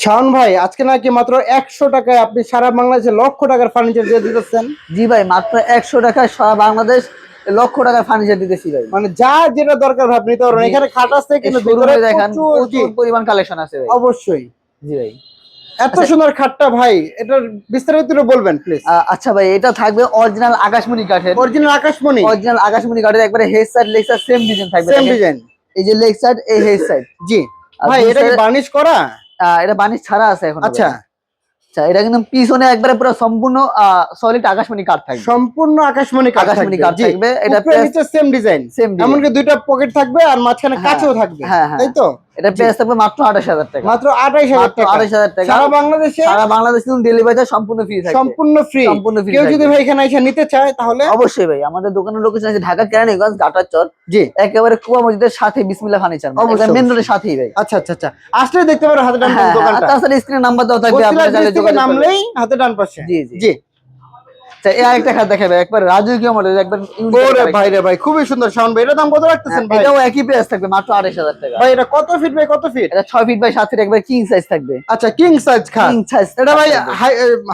শাওন ভাই, আজকে নাকি মাত্র 100 টাকায় আপনি সারা বাংলাদেশে লক্ষ টাকার ফার্নিচার দিয়ে দিতেছেন। জি ভাই, মাত্র 100 টাকায় সারা বাংলাদেশ লক্ষ টাকার ফার্নিচার দিতেছি ভাই। মানে যা যেটা দরকার ভাই আপনি নিতে পারবেন। জি, এখানে খাট আছে এই কিন্তু ভিতরে শোরুমে দেখেন প্রচুর প্রচুর পরিমাণ কালেকশন আছে ভাই। অবশ্যই। জি ভাই। এত আচ্ছা, সুন্দর খাটটা ভাই, এটার বিস্তারিত বলবেন প্লিজ। আচ্ছা ভাই, এটা থাকবে অরিজিনাল আকাশমণি কাঠের। অরিজিনাল আকাশমণি। অরিজিনাল আকাশমণি কাঠের, একবারে head side leg side same design থাকবে। সেম দেখেন ডিজাইন। এই যে লেগ সাইড, এই হেড সাইড। জি আর ভাই, দুই এটা কি সাইডে বার্নিশ করা? এটা বানিশ ছাড়া আছে এখন। আচ্ছা আচ্ছা, এটা কিন্তু পিছনে একবারে পুরো সম্পূর্ণ সলিড আকাশমণি কাঠ থাকবে। সম্পূর্ণ আকাশমণি কাঠ আকাশমণি থাকবে। কাঠ জি, থাকবে। এটা উপরে নিচে সেম ডিজাইন। Same design. এমনকি দুইটা পকেট থাকবে আর মাঝখানে হ্যাঁ কাঁচও থাকবে, হ্যাঁ হ্যাঁ। তাই তো? এটা জি, প্রাইস থাকবে মাত্র 28000 টাকা। মাত্র 28000 মাত্র টাকা 28000 টাকা। সারা বাংলাদেশে। সারা বাংলাদেশে কিন্তু ডেলিভারিটা সম্পূর্ণ ফ্রি থাকবে। সম্পূর্ণ ফ্রি। সম্পূর্ণ ফ্রি কেউ যদি থাকবে। ভাই এখানে এসে নিতে চায় তাহলে? অবশ্যই ভাই, আমাদের দোকানের লোকেশন আছে ঢাকা কেরানীগঞ্জ গাটারচর, জি, একেবারে কুয়া মসজিদের সাথে বিসমিল্লাহ ফার্নিচার, অবশ্যই মেন অবশ্যই। রোডের সাথেই ভাই। আচ্ছা আচ্ছা আচ্ছা, আসলে দেখতে পারো হাতে ডান পাশে হ্যাঁ হ্যাঁ। আর দোকানটা। তাছাড়া স্ক্রিনে নাম্বার দেওয়া থাকবে, বসিলা আপনারা চাইলে ব্রিজ থেকে যোগাযোগ করবেন। নামলেই হাতে ডান পাশে। জি জি। জি। আচ্ছা, এই আরেকটা খাট দেখাবে, একবার রাজকীয় মডেল, একবার ওরে ভাই রে ভাই, খুবই সুন্দর। শাওন ভাই, এটার দাম কত রাখতেছেন ভাই? এটাও একই প্রাইস থাকবে, মাত্র 28000 টাকা। ভাই এটা কত ফিট বাই কত ফিট? এটা 6 ফিট বাই 7 ফিট, একবার কিং সাইজ থাকবে। আচ্ছা, কিং সাইজ খাট। কিং সাইজ এটা ভাই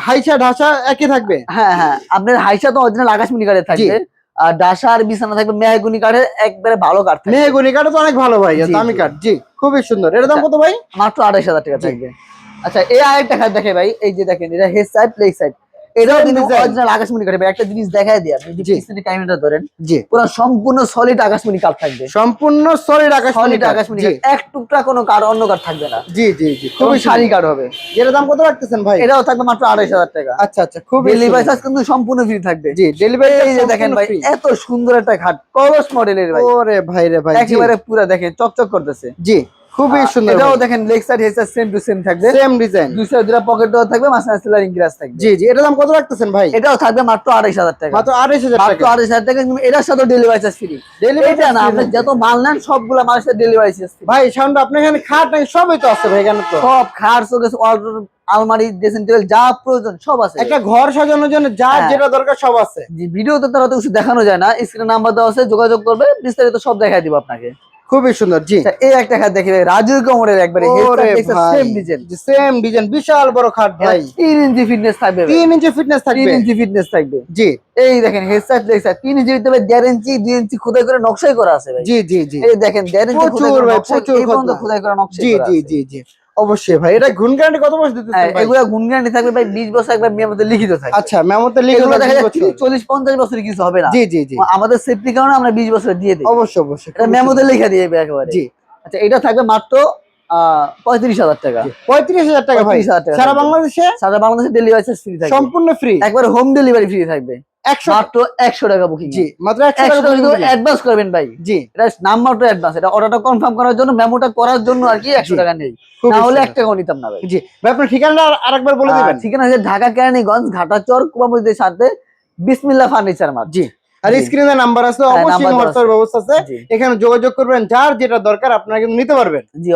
হাইসা ঢাসা একই থাকবে? হ্যাঁ হ্যাঁ, আপনার হাইসা তো অরিজিনাল আকাশমণি কাঠের থাকবে। আর ডাসা আর বিছানা থাকবে মেহগনি কাঠের, একবারে ভালো কাঠ থাকবে। মেহগনি কাঠ তো অনেক ভালো ভাই, জি, দামি জি। কাঠ। জি, খুবই সুন্দর। এটার দাম কত ভাই? মাত্র 28000 টাকা জি। থাকবে। আচ্ছা, এই আরেকটা খাট দেখে ভাই, এই যে দেখেন, এটা হেড সাইড লেগ সাইড, এটাও Same কিন্তু design। অরিজিনাল আকাশমণি কাঠের। একটা জিনিস দেখায় দিই, আপনি যে জি পিছনে ক্যামেরাটা ধরেন, জি, পুরো সম্পূর্ণ সলিড আকাশমণি কাঠ থাকবে। সম্পূর্ণ সলিড আকাশমণি সলিড কাঠ। আকাশমণি জি কাঠ, এক টুকরা কোনো কাঠ অন্য কাঠ থাকবে না। জি জি জি, খুবই খুবই সারি সুন্দর। কাঠ হবে। এটার দাম কত রাখতেছেন ভাই? এটাও থাকবে মাত্র 28000 টাকা। আচ্ছা আচ্ছা, খুবই ডেলিভারি সুন্দর। চার্জ কিন্তু সম্পূর্ণ ফ্রি থাকবে। জি, ডেলিভারি এই যে দেখেন ভাই, ফ্রি। এত সুন্দর একটা খাট, কলস মডেলের ভাই। ওরে ভাই রে ভাই, জি একেবারে পুরা দেখেন চকচক করতেছে। জি, খুবই সুন্দর। এটাও দেখেন leg side head side same to same থাকবে। Same design. দুই সাইড দুটো পকেট দেওয়া থাকবে, মাঝখানে সেলারিং গ্লাস থাকবে। জি জি, এটার দাম কত রাখতেছেন ভাই? এটাও থাকবে মাত্র 28000 টাকা। মাত্র 28000 মাত্র টাকা। 28000 টাকা, কিন্তু এটার সাথে ডেলিভারি চার্জ ফ্রি। ডেলিভারি এটা না, আপনি যত মাল নেন সবগুলা মালের সাথে ডেলিভারি চার্জ ফ্রি। ভাই সাউন্ড, আপনার এখানে খাট নাই সবই তো আছে ভাই এখানে তো। সব খাট শোকেস ওয়ালড্রোব আলমারি ড্রেসিং টেবিল যা প্রয়োজন সব আছে। একটা ঘর সাজানোর জন্য যা হ্যাঁ। যেটা দরকার সব আছে। জি, ভিডিওতে তার অত কিছু দেখানো যায় না, স্ক্রিনে নাম্বার দেওয়া আছে, যোগাযোগ করবে, বিস্তারিত সব দেখাই দিব আপনাকে। খুবই সুন্দর। জি। আচ্ছা, এই একটা খাট দেখি ভাই, রাজকীয় মডেল, একবারে ওরে ভাই, সেম ডিজাইন। সেম ডিজাইন, বিশাল বড় খাট ভাই। 3 ইঞ্চি ফিটনেস থাকবে ভাই। 3 ইঞ্চি ফিটনেস 3 থাকবে। ইঞ্চি ফিটনেস থাকবে। জি এই দেখেন হেডসেট লেগ সাইড 3 ইঞ্চি ভিতরে 1.5 ইঞ্চি 2 ইঞ্চি খোদাই করে নকশাই করা আছে ভাই। জি জি জি, এই দেখেন 1.5 ইঞ্চি খোদাই প্রচুর করে ভাই, নকশা, প্রচুর এই পর্যন্ত খোদনা। খোদাই করা নকশাই জি করা জি আছে। জি জি, অবশ্যই ভাই। এটা গুণ গ্যারান্টি কত বছর দিতেছেন ভাই? এগুলা গুণ গ্যারান্টি থাকবে ভাই 20 বছর, একবার মেমোতে লিখিত থাকবে। আচ্ছা, মেমোতে লিখে এগুলো দেখা যায় 20 বছর। 40 50 বছরের কিছু হবে না। জি জি জি, আমাদের সেফটি কারণে আমরা 20 বছর দিয়ে দিই। অবশ্যই অবশ্যই, এটা খুবই মেমোতে সুন্দর। লিখে দিয়ে দেবে একেবারে। জি আচ্ছা, এটা থাকবে মাত্র 35000 টাকা। জি, 35,000 টাকা ভাই। 35,000 টাকা সারা থাকবে। বাংলাদেশে সারা বাংলাদেশে ডেলিভারি চার্জ ফ্রি থাকবে। সম্পূর্ণ ফ্রি। একবার হোম ডেলিভারি ফ্রি থাকবে। 100 মাত্র 100 টাকা বুকিং। জি, মাত্র 100 100 টাকা টাকা booking কিন্তু দিলে। অ্যাডভান্স করবেন ভাই। জি, এটা নাম্বারটা অ্যাডভান্স, এটা অর্ডারটা কনফার্ম করার জন্য, মেমোটা করার জন্য আর কি 100 জি, টাকা নেই। খুবই না হলে সুন্দর। 1 টাকাও নিতাম না ভাই। জি ভাই, আপনার ঠিকানাটা আরেকবার বলে দিবেন। ঠিকানা হচ্ছে ঢাকা কেরানীগঞ্জ ঘাটাচর কুবা মসজিদের সাথে বিসমিল্লাহ ফার্নিচার মার্ট। জি, আর জি। স্ক্রিনে নাম্বার আছে, হ্যাঁ, অবশ্যই নাম্বার দেওয়া হোয়াটসঅ্যাপ আছে। ব্যবস্থা আছে। জি এখানে যোগাযোগ করবেন, যার যেটা দরকার আপনারা কিন্তু নিতে পারবেন। জি।